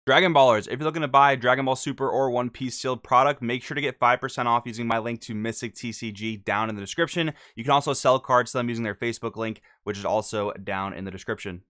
Dragon Ballers, if you're looking to buy Dragon Ball Super or One Piece sealed product, make sure to get 5% off using my link to Mystic TCG down in the description. You can also sell cards to them using their Facebook link, which is also down in the description.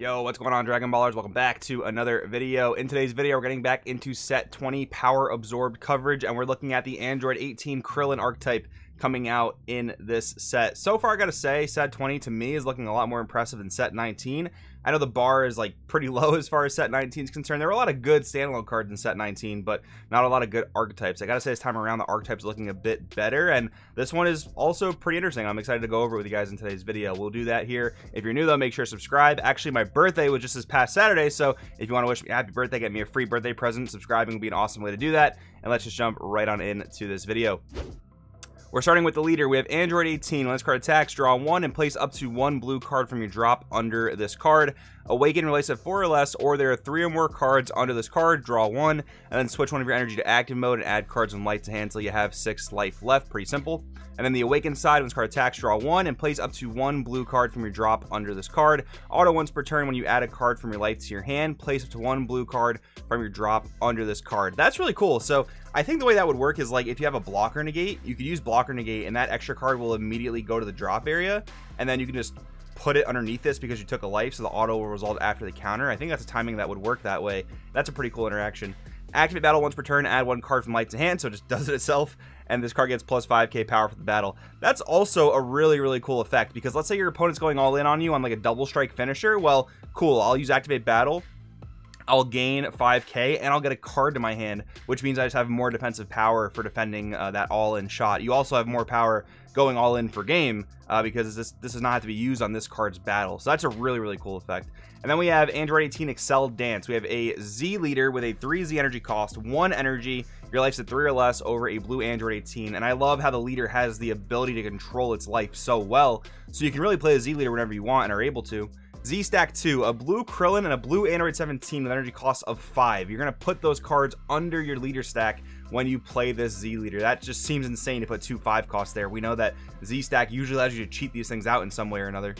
Yo, what's going on, Dragon Ballers? Welcome back to another video. In today's video, we're getting back into set 20 power absorbed coverage, and we're looking at the Android 18 Krillin archetype coming out in this set. So far, I gotta say, set 20 to me is looking a lot more impressive than set 19. I know the bar is like pretty low as far as set 19 is concerned. There were a lot of good standalone cards in set 19, but not a lot of good archetypes. I gotta say, this time around, the archetypes are looking a bit better, and this one is also pretty interesting. I'm excited to go over it with you guys in today's video. We'll do that here. If you're new though, make sure to subscribe. Actually, my birthday was just this past Saturday, so if you want to wish me a happy birthday, get me a free birthday present, subscribing would be an awesome way to do that. And let's just jump right on into this video. We're starting with the leader. We have Android 18. When this card attacks, draw 1 and place up to 1 blue card from your drop under this card. Awaken relates at 4 or less, or there are 3 or more cards under this card. Draw 1, and then switch one of your energy to active mode and add cards from light to hand until you have 6 life left. Pretty simple. And then the Awaken side, when this card attacks, draw 1 and place up to 1 blue card from your drop under this card. Auto once per turn when you add a card from your light to your hand. Place up to 1 blue card from your drop under this card. That's really cool. So I think the way that would work is, like, if you have a blocker negate, you could use blocker negate, and that extra card will immediately go to the drop area, and then you can just put it underneath this because you took a life, so the auto will result after the counter. I think that's a timing that would work that way. That's a pretty cool interaction. Activate battle once per turn, add 1 card from light to hand, so it just does it itself, and this card gets plus 5k power for the battle. That's also a really cool effect, because let's say your opponent's going all in on you on like a double strike finisher. Well, cool, I'll use activate battle, I'll gain 5k, and I'll get a card to my hand, which means I just have more defensive power for defending that all-in shot. You also have more power going all in for game, because this does not have to be used on this card's battle. So that's a really cool effect. And then we have Android 18 Excel Dance. We have a Z leader with a 3Z energy cost, 1 energy. Your life's at 3 or less over a blue Android 18. And I love how the leader has the ability to control its life so well. So you can really play a Z leader whenever you want and are able to. Z Stack 2, a blue Krillin and a blue Android 17 with energy cost of 5. You're going to put those cards under your leader stack when you play this Z leader. That just seems insane to put 2 5 costs there. We know that Z Stack usually allows you to cheat these things out in some way or another.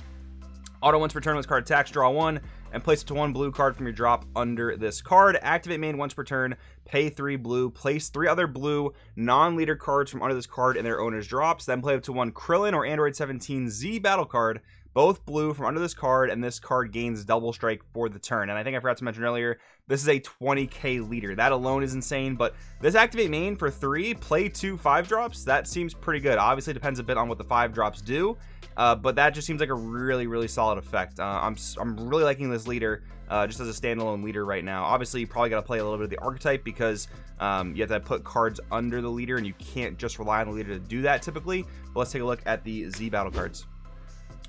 Auto once per turn when this card attacks, draw 1 and place it to 1 blue card from your drop under this card. Activate main once per turn, pay 3 blue, place 3 other blue non-leader cards from under this card in their owner's drops, then play up to 1 Krillin or Android 17 Z battle card, both blue, from under this card, and this card gains double strike for the turn. And I think I forgot to mention earlier, this is a 20k leader. That alone is insane, but this activate main for 3, play 2 5 drops, that seems pretty good. Obviously, it depends a bit on what the 5 drops do, but that just seems like a really solid effect. I'm really liking this leader just as a standalone leader right now. Obviously, you probably got to play a little bit of the archetype because you have to put cards under the leader, and you can't just rely on the leader to do that typically. But let's take a look at the Z battle cards.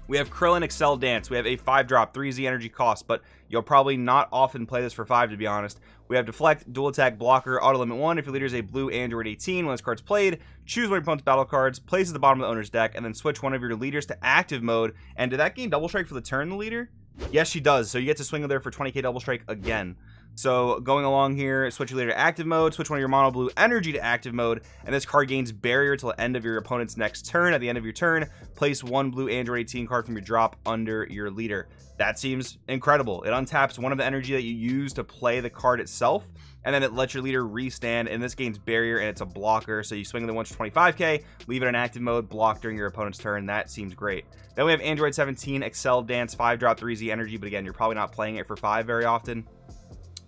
We have Krillin Excel Dance. We have a 5-drop, 3Z energy cost, but you'll probably not often play this for 5, to be honest. We have Deflect, Dual Attack, Blocker, Auto Limit 1. If your leader is a blue Android 18, when this card's played, choose one of your opponent's battle cards, place it at the bottom of the owner's deck, and then switch one of your leaders to active mode. And did that gain double strike for the turn, the leader? Yes, she does. So you get to swing there for 20k double strike again. So going along here, switch your leader to active mode, switch one of your mono blue energy to active mode, and this card gains barrier till the end of your opponent's next turn. At the end of your turn, place 1 blue Android 18 card from your drop under your leader. That seems incredible. It untaps one of the energy that you use to play the card itself, and then it lets your leader restand, and this gains barrier, and it's a blocker. So you swing the once for 25k, leave it in active mode, block during your opponent's turn. That seems great. Then we have Android 17 Excel Dance, 5-drop, 3Z energy, but again, you're probably not playing it for 5 very often.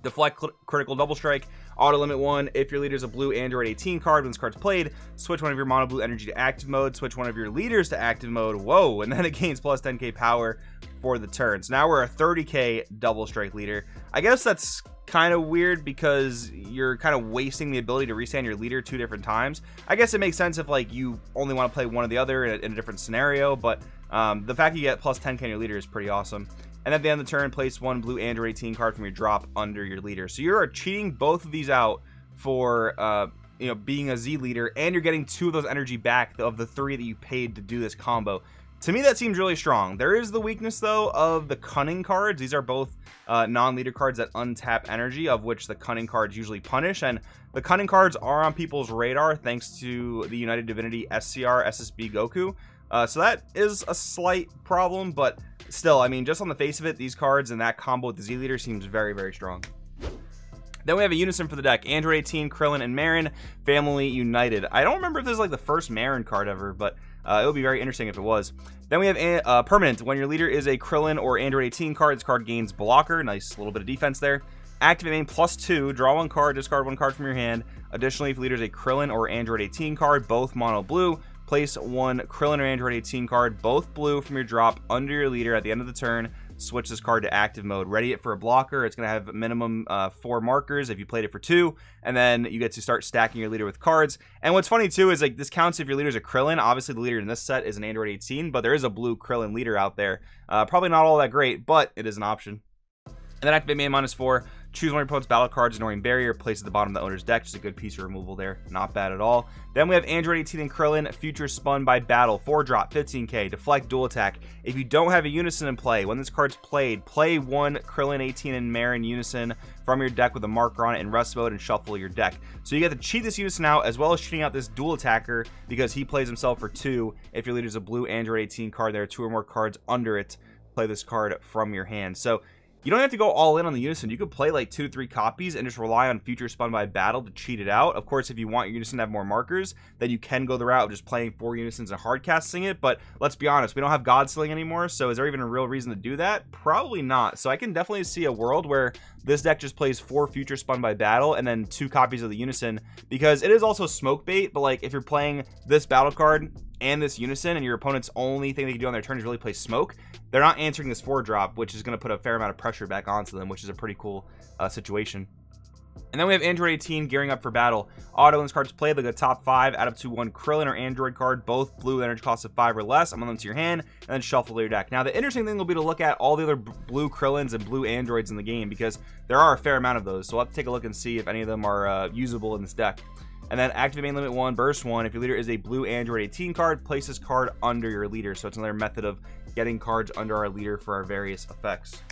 Deflect, critical double strike, auto limit 1. If your leader is a blue Android 18 card, when this card's played, switch one of your mono blue energy to active mode, switch one of your leaders to active mode. Whoa, and then it gains plus 10k power for the turn. So now we're a 30k double strike leader. I guess that's kind of weird because you're kind of wasting the ability to restand your leader 2 different times. I guess it makes sense if like you only want to play one or the other in a different scenario, but the fact you get plus 10k on your leader is pretty awesome. And at the end of the turn, place 1 blue Android 18 card from your drop under your leader. So you're cheating both of these out for being a Z leader, and you're getting 2 of those energy back of the 3 that you paid to do this combo. To me, that seems really strong. There is the weakness, though, of the Cunning cards. These are both non-leader cards that untap energy, of which the Cunning cards usually punish. And the Cunning cards are on people's radar thanks to the United Divinity SCR SSB Goku, So that is a slight problem, but still, I mean, just on the face of it, these cards and that combo with the Z Leader seems very, very strong. Then we have a unison for the deck. Android 18, Krillin, and Marin, Family United. I don't remember if this is like the first Marin card ever, but it would be very interesting if it was. Then we have permanent. When your leader is a Krillin or Android 18 card, this card gains blocker. Nice little bit of defense there. Activate main +2. Draw 1 card, discard 1 card from your hand. Additionally, if your leader is a Krillin or Android 18 card, both mono blue, place 1 Krillin or Android 18 card, both blue, from your drop under your leader at the end of the turn. Switch this card to active mode. Ready it for a blocker. It's going to have minimum 4 markers if you played it for 2, and then you get to start stacking your leader with cards. And what's funny too is like this counts if your leader is a Krillin. Obviously the leader in this set is an Android 18, but there is a blue Krillin leader out there. Probably not all that great, but it is an option. And then activate main -4. Choose one of your opponent's battle cards, ignoring barrier, place at the bottom of the owner's deck. Just a good piece of removal there. Not bad at all. Then we have Android 18 and Krillin, Future Spun by Battle. 4-drop, 15k, deflect, dual attack. If you don't have a unison in play, when this card's played, play 1 Krillin 18 and Marin unison from your deck with a marker on it in rest mode and shuffle your deck. So you get to cheat this unison out, as well as cheating out this dual attacker, because he plays himself for 2. If your leader's a blue Android 18 card, there are 2 or more cards under it. Play this card from your hand. So you don't have to go all in on the unison. You could play like 2 to 3 copies and just rely on Future Spun by Battle to cheat it out. Of course, if you want your unison to have more markers, then you can go the route of just playing 4 unisons and hard casting it. But let's be honest, we don't have God Sealing anymore, so is there even a real reason to do that? Probably not. So I can definitely see a world where this deck just plays 4 Future Spun by Battle and then 2 copies of the unison, because it is also smoke bait. But like if you're playing this battle card and this unison and your opponent's only thing they can do on their turn is really play smoke, they're not answering this 4-drop, which is going to put a fair amount of pressure back onto them, which is a pretty cool situation. And then we have Android 18 gearing up for battle. Auto, when this card's played, like a top 5, add up to 1 Krillin or Android card, both blue with energy cost of 5 or less, among them to your hand, and then shuffle your deck. Now the interesting thing will be to look at all the other blue Krillins and blue Androids in the game, because there are a fair amount of those, so we'll have to take a look and see if any of them are usable in this deck. And then activate main limit 1, burst 1. If your leader is a blue Android 18 card, place this card under your leader. So it's another method of getting cards under our leader for our various effects.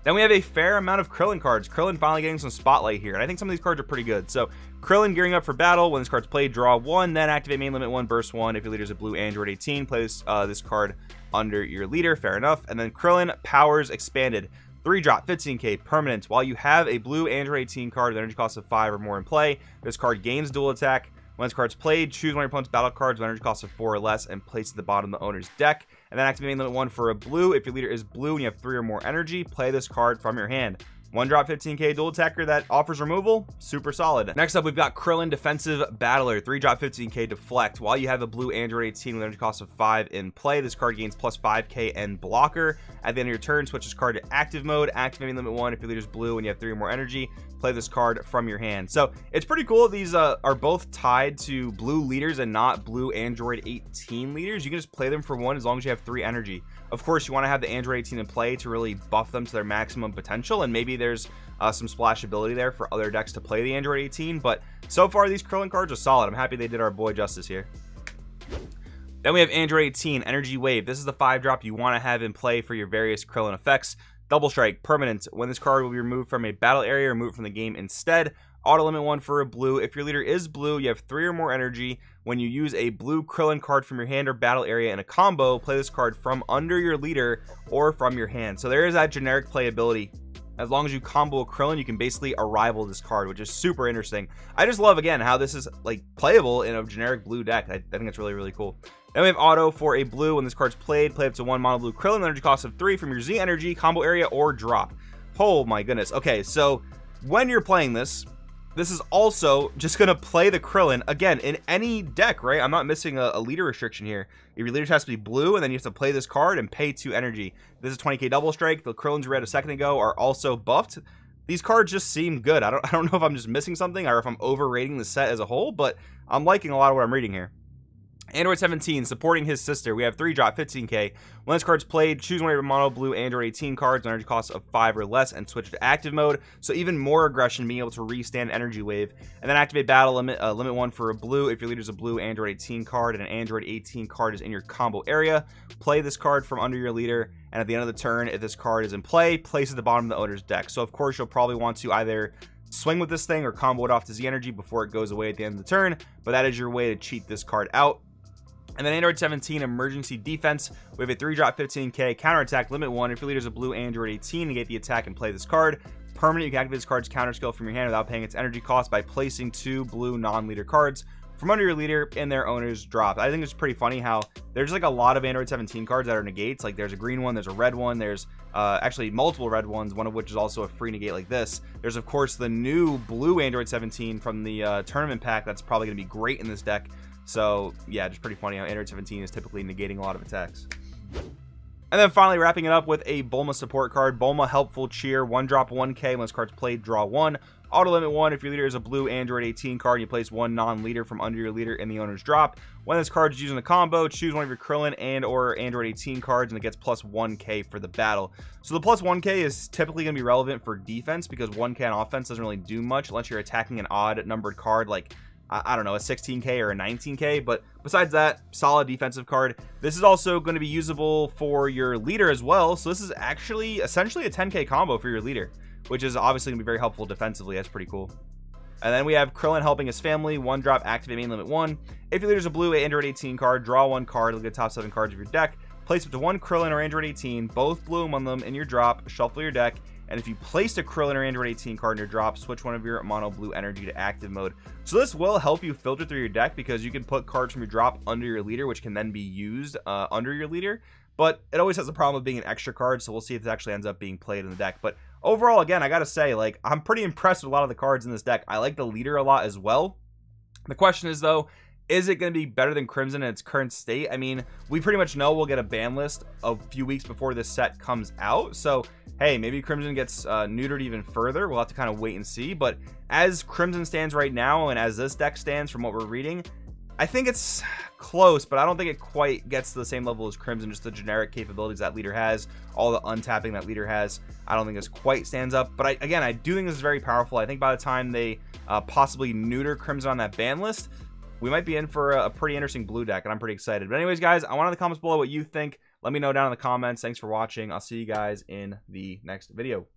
Then we have a fair amount of Krillin cards. Krillin finally getting some spotlight here, and I think some of these cards are pretty good. So Krillin gearing up for battle. When this card's played, draw 1, then activate main limit 1, burst 1. If your leader is a blue Android 18, place this card under your leader. Fair enough. And then Krillin powers expanded. 3-drop, 15k, permanent. While you have a blue Android 18 card with energy cost of 5 or more in play, this card gains dual attack. When this card's played, choose one of your opponent's battle cards with energy cost of 4 or less and place it at the bottom of the owner's deck. And then activate main limit 1 for a blue. If your leader is blue and you have 3 or more energy, play this card from your hand. 1-drop, 15k dual attacker that offers removal. Super solid. Next up, we've got Krillin Defensive Battler. 3-drop, 15k deflect. While you have a blue Android 18 with energy cost of 5 in play, this card gains plus 5k and blocker. At the end of your turn, switch this card to active mode. Activating limit 1 if your leader's blue and you have 3 or more energy. Play this card from your hand. So it's pretty cool. These are both tied to blue leaders and not blue Android 18 leaders. You can just play them for 1 as long as you have 3 energy. Of course, you want to have the Android 18 in play to really buff them to their maximum potential, and maybe there's some splashability there for other decks to play the Android 18. But so far, these Krillin cards are solid. I'm happy they did our boy justice here. Then we have Android 18 Energy Wave. This is the 5-drop you want to have in play for your various Krillin effects. Double strike, permanent. When this card will be removed from a battle area, remove from the game instead. Auto limit 1 for a blue. If your leader is blue, you have 3 or more energy. When you use a blue Krillin card from your hand or battle area in a combo, play this card from under your leader or from your hand. So there is that generic playability. As long as you combo a Krillin, you can basically arrival this card, which is super interesting. I just love, again, how this is like playable in a generic blue deck. I think it's really, really cool. Then we have auto for a blue. When this card's played, play up to 1 mono blue Krillin, energy cost of 3 from your Z energy, combo area, or drop. Oh my goodness. Okay, so when you're playing this, this is also just going to play the Krillin, again, in any deck, right? I'm not missing a leader restriction here. If your leader has to be blue, and then you have to play this card and pay 2 energy. This is 20k double strike. The Krillins we read a second ago are also buffed. These cards just seem good. I don't know if I'm just missing something or if I'm overrating the set as a whole, but I'm liking a lot of what I'm reading here. Android 17, supporting his sister. We have 3-drop, 15k. When this card's played, choose one of your mono blue Android 18 cards, energy cost of 5 or less, and switch to active mode. So even more aggression, being able to restand Energy Wave. And then activate battle limit 1 for a blue. If your leader's a blue Android 18 card and an Android 18 card is in your combo area, play this card from under your leader. And at the end of the turn, if this card is in play, place it at the bottom of the owner's deck. So of course, you'll probably want to either swing with this thing or combo it off to Z energy before it goes away at the end of the turn. But that is your way to cheat this card out. And then Android 17, Emergency Defense. We have a 3-drop 15k counterattack, limit 1. If your leader is a blue Android 18, negate the attack and play this card. Permanent, you can activate this card's counter skill from your hand without paying its energy cost by placing 2 blue non-leader cards from under your leader in their owner's drop. I think it's pretty funny how there's like a lot of Android 17 cards that are negates. Like there's a green one, there's a red one, there's actually multiple red ones, one of which is also a free negate like this. There's of course the new blue Android 17 from the tournament pack that's probably going to be great in this deck. So yeah, just pretty funny how Android 17 is typically negating a lot of attacks. And then finally wrapping it up with a Bulma support card. Bulma Helpful Cheer, 1-drop 1k. When this card's played, draw 1. Auto limit 1. If your leader is a blue Android 18 card, you place 1 non-leader from under your leader in the owner's drop. When this card is using the combo, choose one of your Krillin and or Android 18 cards, and it gets plus 1k for the battle. So the plus 1k is typically going to be relevant for defense, because 1k on offense doesn't really do much unless you're attacking an odd numbered card like I don't know, a 16k or a 19k, but besides that, solid defensive card. This is also going to be usable for your leader as well, so this is actually essentially a 10k combo for your leader, which is obviously going to be very helpful defensively. That's pretty cool. And then we have Krillin helping his family, 1-drop, activate main limit 1. If your leader is a blue Android 18 card, draw 1 card, look at the top 7 cards of your deck, place up to 1 Krillin or Android 18, both blue among them in your drop, shuffle your deck, and if you placed a Krillin or Android 18 card in your drop, switch one of your mono blue energy to active mode. So this will help you filter through your deck, because you can put cards from your drop under your leader, which can then be used under your leader. But it always has the problem of being an extra card, so we'll see if this actually ends up being played in the deck. But overall, again, I gotta say, like, I'm pretty impressed with a lot of the cards in this deck. I like the leader a lot as well. The question is, though, is it going to be better than Crimson in its current state? I mean, we pretty much know we'll get a ban list a few weeks before this set comes out. So, hey, maybe Crimson gets neutered even further. We'll have to kind of wait and see. But as Crimson stands right now, and as this deck stands from what we're reading, I think it's close, but I don't think it quite gets to the same level as Crimson. Just the generic capabilities that leader has, all the untapping that leader has, I don't think this quite stands up. But again, I do think this is very powerful. I think by the time they possibly neuter Crimson on that ban list, we might be in for a pretty interesting blue deck, and I'm pretty excited. But anyways, guys, I want in the comments below what you think. Let me know down in the comments. Thanks for watching. I'll see you guys in the next video.